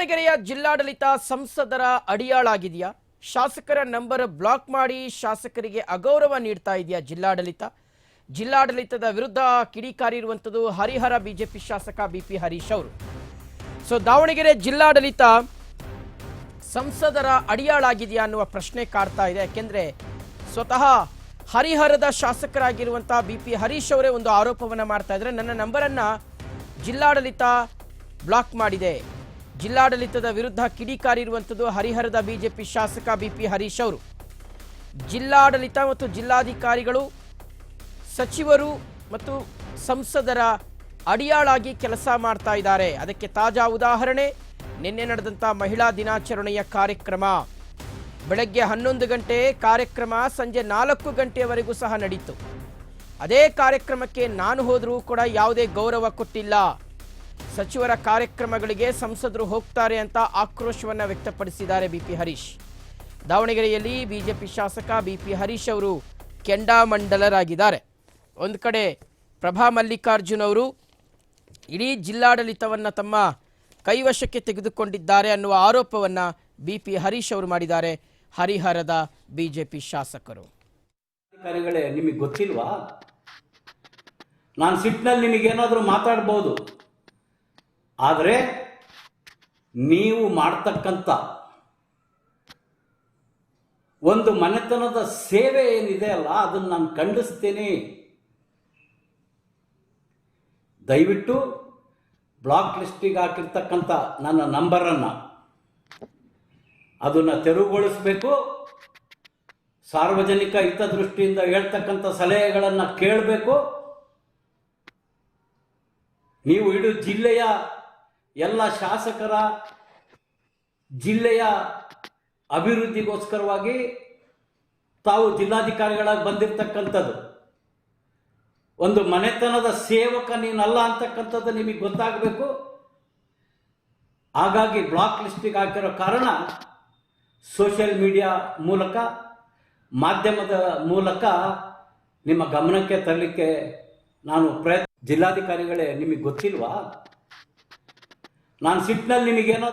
ದಾವಣಗೆರೆಯ ಜಿಲ್ಲಾಡಳಿತ ಸಂಸದರ ಅಡಿಯಾಳಾಗಿದೆಯಾ? ಶಾಸಕರ ನಂಬರ್ ಬ್ಲಾಕ್ ಮಾಡಿ ಶಾಸಕರಿಗೆ ಅಗೌರವ ನೀಡ್ತಾ ಇದೆಯಾ ಜಿಲ್ಲಾಡಳಿತ? ಜಿಲ್ಲಾಡಳಿತದ ವಿರುದ್ಧ ಕಿಡಿಕಾರಿರುವಂಥದ್ದು ಹರಿಹರ ಬಿಜೆಪಿ ಶಾಸಕ ಬಿಪಿ ಹರೀಶ್ ಅವರು. ದಾವಣಗೆರೆ ಜಿಲ್ಲಾಡಳಿತ ಸಂಸದರ ಅಡಿಯಾಳಾಗಿದೆಯಾ ಅನ್ನುವ ಪ್ರಶ್ನೆ ಕಾಡ್ತಾ ಇದೆ. ಯಾಕೆಂದ್ರೆ ಸ್ವತಃ ಹರಿಹರದ ಶಾಸಕರಾಗಿರುವಂತಹ ಬಿಪಿ ಹರೀಶ್ ಅವರೇ ಒಂದು ಆರೋಪವನ್ನು ಮಾಡ್ತಾ ಇದ್ದಾರೆ. ನನ್ನ ನಂಬರನ್ನು ಜಿಲ್ಲಾಡಳಿತ ಬ್ಲಾಕ್ ಮಾಡಿದೆ. ಜಿಲ್ಲಾಡಳಿತದ ವಿರುದ್ಧ ಕಿಡಿಕಾರಿರುವಂಥದ್ದು ಹರಿಹರದ ಬಿಜೆಪಿ ಶಾಸಕ ಬಿಪಿ ಹರೀಶ್ ಅವರು. ಜಿಲ್ಲಾಡಳಿತ ಮತ್ತು ಜಿಲ್ಲಾಧಿಕಾರಿಗಳು, ಸಚಿವರು ಮತ್ತು ಸಂಸದರ ಅಡಿಯಾಳಾಗಿ ಕೆಲಸ ಮಾಡ್ತಾ ಇದ್ದಾರೆ. ಅದಕ್ಕೆ ತಾಜಾ ಉದಾಹರಣೆ ನಿನ್ನೆ ನಡೆದಂಥ ಮಹಿಳಾ ದಿನಾಚರಣೆಯ ಕಾರ್ಯಕ್ರಮ. ಬೆಳಗ್ಗೆ 11 ಗಂಟೆ ಕಾರ್ಯಕ್ರಮ ಸಂಜೆ 4 ಗಂಟೆಯವರೆಗೂ ಸಹ ನಡೀತು. ಅದೇ ಕಾರ್ಯಕ್ರಮಕ್ಕೆ ನಾನು ಹೋದರೂ ಕೂಡ ಯಾವುದೇ ಗೌರವ ಕೊಟ್ಟಿಲ್ಲ. ಸಚಿವರ ಕಾರ್ಯಕ್ರಮಗಳಿಗೆ ಸಂಸದರು ಹೋಗ್ತಾರೆ ಅಂತ ಆಕ್ರೋಶವನ್ನು ವ್ಯಕ್ತಪಡಿಸಿದ್ದಾರೆ ಬಿಪಿ ಹರೀಶ್. ದಾವಣಗೆರೆಯಲ್ಲಿ ಬಿಜೆಪಿ ಶಾಸಕ ಬಿಪಿ ಹರೀಶ್ ಅವರು ಕೆಂಡಾಮಂಡಲರಾಗಿದ್ದಾರೆ. ಒಂದು ಕಡೆ ಪ್ರಭಾ ಮಲ್ಲಿಕಾರ್ಜುನ್ ಅವರು ಇಡೀ ಜಿಲ್ಲಾಡಳಿತವನ್ನು ತಮ್ಮ ಕೈವಶಕ್ಕೆ ತೆಗೆದುಕೊಂಡಿದ್ದಾರೆ ಅನ್ನುವ ಆರೋಪವನ್ನು ಬಿಪಿ ಹರೀಶ್ ಅವರು ಮಾಡಿದ್ದಾರೆ. ಹರಿಹರದ ಬಿಜೆಪಿ ಶಾಸಕರು. ಅಧಿಕಾರಿಗಳೇ, ನಿಮಗೆ ಗೊತ್ತಿಲ್ವಾ? ನಾನು ಸಿಟ್ಟಿನಲ್ಲಿ ನಿಮಗೇನಾದರೂ ಮಾತಾಡ್ಬೋದು, ಆದರೆ ನೀವು ಮಾಡ್ತಕ್ಕಂಥ ಒಂದು ಮನೆತನದ ಸೇವೆ ಏನಿದೆ ಅಲ್ಲ, ಅದನ್ನು ನಾನು ಖಂಡಿಸ್ತೇನೆ. ದಯವಿಟ್ಟು ಬ್ಲಾಕ್ ಲಿಸ್ಟಿಗೆ ಹಾಕಿರ್ತಕ್ಕಂಥ ನನ್ನ ನಂಬರನ್ನು ಅದನ್ನು ತೆರವುಗೊಳಿಸಬೇಕು. ಸಾರ್ವಜನಿಕ ಹಿತದೃಷ್ಟಿಯಿಂದ ಹೇಳ್ತಕ್ಕಂಥ ಸಲಹೆಗಳನ್ನು ಕೇಳಬೇಕು. ನೀವು ಇಡೀ ಜಿಲ್ಲೆಯ ಎಲ್ಲ ಶಾಸಕರ ಜಿಲ್ಲೆಯ ಅಭಿವೃದ್ಧಿಗೋಸ್ಕರವಾಗಿ ತಾವು ಜಿಲ್ಲಾಧಿಕಾರಿಗಳಾಗಿ ಬಂದಿರತಕ್ಕಂಥದ್ದು. ಒಂದು ಮನೆತನದ ಸೇವಕ ನೀನಲ್ಲ ಅಂತಕ್ಕಂಥದ್ದು ನಿಮಗೆ ಗೊತ್ತಾಗಬೇಕು. ಹಾಗಾಗಿ ಬ್ಲಾಕ್ ಲಿಸ್ಟಿಗೆ ಹಾಕಿರೋ ಕಾರಣ ಸೋಷಿಯಲ್ ಮೀಡಿಯಾ ಮೂಲಕ, ಮಾಧ್ಯಮದ ಮೂಲಕ ನಿಮ್ಮ ಗಮನಕ್ಕೆ ತರಲಿಕ್ಕೆ ನಾನು ಜಿಲ್ಲಾಧಿಕಾರಿಗಳೇ, ನಿಮಗೆ ಗೊತ್ತಿಲ್ವಾ? ನಾನು ಸಿಟ್ಟಿನಲ್ಲಿ ನಿಮಗೇನೋ